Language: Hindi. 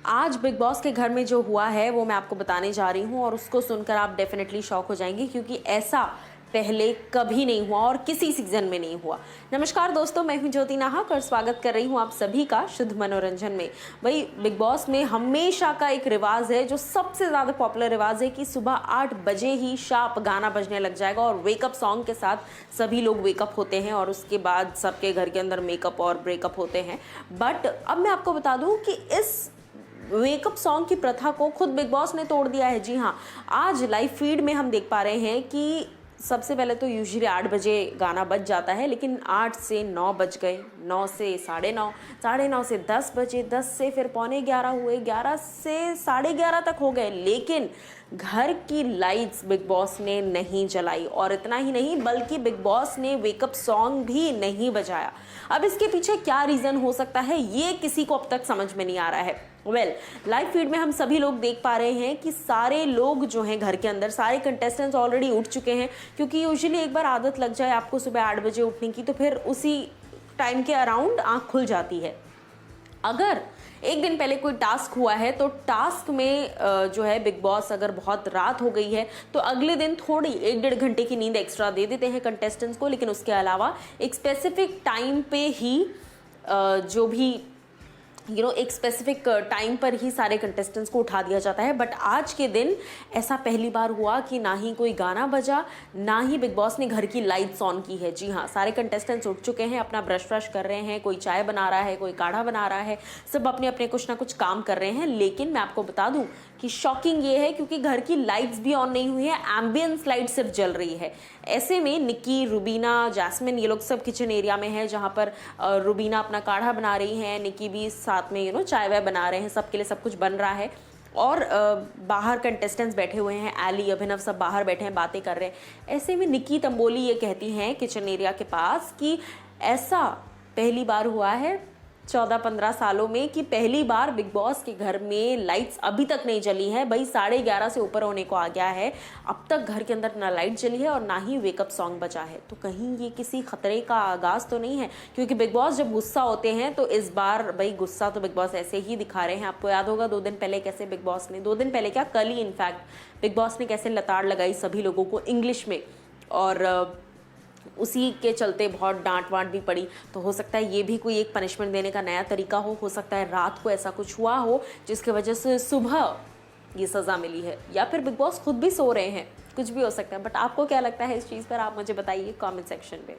आज बिग बॉस के घर में जो हुआ है वो मैं आपको बताने जा रही हूँ और उसको सुनकर आप डेफिनेटली शॉक हो जाएंगे क्योंकि ऐसा पहले कभी नहीं हुआ और किसी सीजन में नहीं हुआ। नमस्कार दोस्तों, मैं हूं ज्योति नाहक और स्वागत कर रही हूं आप सभी का शुद्ध मनोरंजन में। भाई बिग बॉस में हमेशा का एक रिवाज है जो सबसे ज़्यादा पॉपुलर रिवाज है कि सुबह 8 बजे ही शार्प गाना बजने लग जाएगा और वेकअप सॉन्ग के साथ सभी लोग वेकअप होते हैं और उसके बाद सबके घर के अंदर मेकअप और ब्रेकअप होते हैं। बट अब मैं आपको बता दूं कि इस वेकअप सॉन्ग की प्रथा को खुद बिग बॉस ने तोड़ दिया है। जी हाँ, आज लाइव फीड में हम देख पा रहे हैं कि सबसे पहले तो यूजुअली 8 बजे गाना बज जाता है, लेकिन 8 से 9 बज गए, 9 से 9:30, 9:30 से 10 बजे, 10 से फिर 11:45 हुए, 11 से 11:30 तक हो गए, लेकिन घर की लाइट्स बिग बॉस ने नहीं जलाई। और इतना ही नहीं बल्कि बिग बॉस ने वेकअप सॉन्ग भी नहीं बजाया। अब इसके पीछे क्या रीज़न हो सकता है ये किसी को अब तक समझ में नहीं आ रहा है। लाइव फीड में हम सभी लोग देख पा रहे हैं कि सारे लोग जो हैं घर के अंदर, सारे कंटेस्टेंट्स ऑलरेडी उठ चुके हैं क्योंकि यूजुअली एक बार आदत लग जाए आपको सुबह 8 बजे उठने की तो फिर उसी टाइम के अराउंड आंख खुल जाती है। अगर एक दिन पहले कोई टास्क हुआ है तो टास्क में जो है बिग बॉस अगर बहुत रात हो गई है तो अगले दिन थोड़ी 1-1.5 घंटे की नींद एक्स्ट्रा दे देते हैं कंटेस्टेंट्स को, लेकिन उसके अलावा एक स्पेसिफिक टाइम पे ही जो भी एक स्पेसिफिक टाइम पर ही सारे कंटेस्टेंट्स को उठा दिया जाता है। बट आज के दिन ऐसा पहली बार हुआ कि ना ही कोई गाना बजा, ना ही बिग बॉस ने घर की लाइट्स ऑन की है। जी हाँ, सारे कंटेस्टेंट्स उठ चुके हैं, अपना ब्रश कर रहे हैं, कोई चाय बना रहा है, कोई काढ़ा बना रहा है, सब अपने अपने कुछ ना कुछ काम कर रहे हैं। लेकिन मैं आपको बता दूं कि शॉकिंग ये है क्योंकि घर की लाइट्स भी ऑन नहीं हुई है, एम्बियंस लाइट सिर्फ जल रही है। ऐसे में निक्की, रुबीना, जैस्मिन ये लोग सब किचन एरिया में है जहाँ पर रुबीना अपना काढ़ा बना रही है, निक्की भी साथ में चाय वाय बना रहे हैं, सबके लिए सब कुछ बन रहा है। और बाहर कंटेस्टेंट्स बैठे हुए हैं, एली, अभिनव सब बाहर बैठे हैं, बातें कर रहे हैं। ऐसे में निक्की तंबोली ये कहती हैं किचन एरिया के पास कि ऐसा पहली बार हुआ है 14-15 सालों में कि पहली बार बिग बॉस के घर में लाइट्स अभी तक नहीं जली है। भाई 11:30 से ऊपर होने को आ गया है, अब तक घर के अंदर ना लाइट जली है और ना ही वेकअप सॉन्ग बजा है। तो कहीं ये किसी खतरे का आगाज तो नहीं है? क्योंकि बिग बॉस जब गुस्सा होते हैं तो इस बार भाई गुस्सा तो बिग बॉस ऐसे ही दिखा रहे हैं। आपको याद होगा 2 दिन पहले कैसे बिग बॉस ने, 2 दिन पहले क्या, कल ही इनफैक्ट बिग बॉस ने कैसे लताड़ लगाई सभी लोगों को इंग्लिश में, और उसी के चलते बहुत डांट वांट भी पड़ी। तो हो सकता है ये भी कोई एक पनिशमेंट देने का नया तरीका हो सकता है रात को ऐसा कुछ हुआ हो जिसकी वजह से सुबह ये सज़ा मिली है, या फिर बिग बॉस खुद भी सो रहे हैं, कुछ भी हो सकता है। बट आपको क्या लगता है इस चीज़ पर, आप मुझे बताइए कमेंट सेक्शन में।